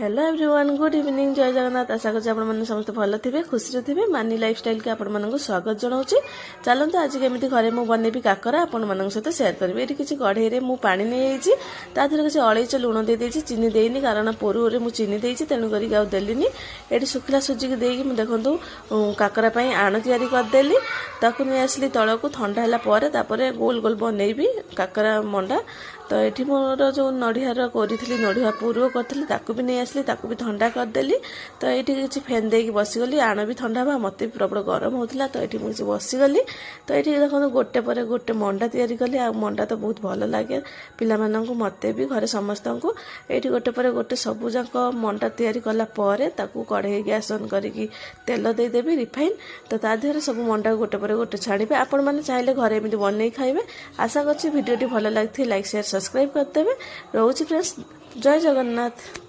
Hello everyone good evening जय जगन्नाथ। आशा कर समस्त भल थे खुशी थे मानी लाइफ स्टाइल के आपण स्वागत जनाऊँ। चलते आज केमी घरे मुझे बनैबी काकरा आपण सहित सेयार करी। ये किसी कढ़ई में पानी नहीं तादेह किसी अलैच लुण दे चीनी देनी कारण पोरुरे मुझे चीनी देती तेणुक देलीनी। ये शुखला सुजिक देकी देखूँ काकरा आण तैयारी करदेली ताकू नहीं आसली तल को ठंडा है गोल गोल बनैबी काकरा मंडा। तो ये मोर जो नड़ियार करी नड़िया पूर्व करी भी नहीं आसली ताकू भी ठंडा करदेली। तो ये किसी फैन दे बसीगली आण भी ठंडा हाँ मत भी प्रबल गरम होता। तो ये मुझे बसीगली तो ये देखो गोटे पर गोटे मंडा तैयारी कली। आ मंडा तो बहुत भल लगे पिला मत भी घरे समस्त को। ये गोटे पर गोटे सबूक मंडा तैयारी कलापर ताकू कढ़ई गैस ऑन करके तेल देदेवी रिफाइन। तो तादेह सब मंडा गोटे पर गोटे छाड़े। आपण मैंने चाहिए घरे एमती बनई खाइबे। आशा करछि भिडियोटी भल लगी लाइक शेयर सब्सक्राइब करदेवे। रोची फ्रेंड्स जय जगन्नाथ।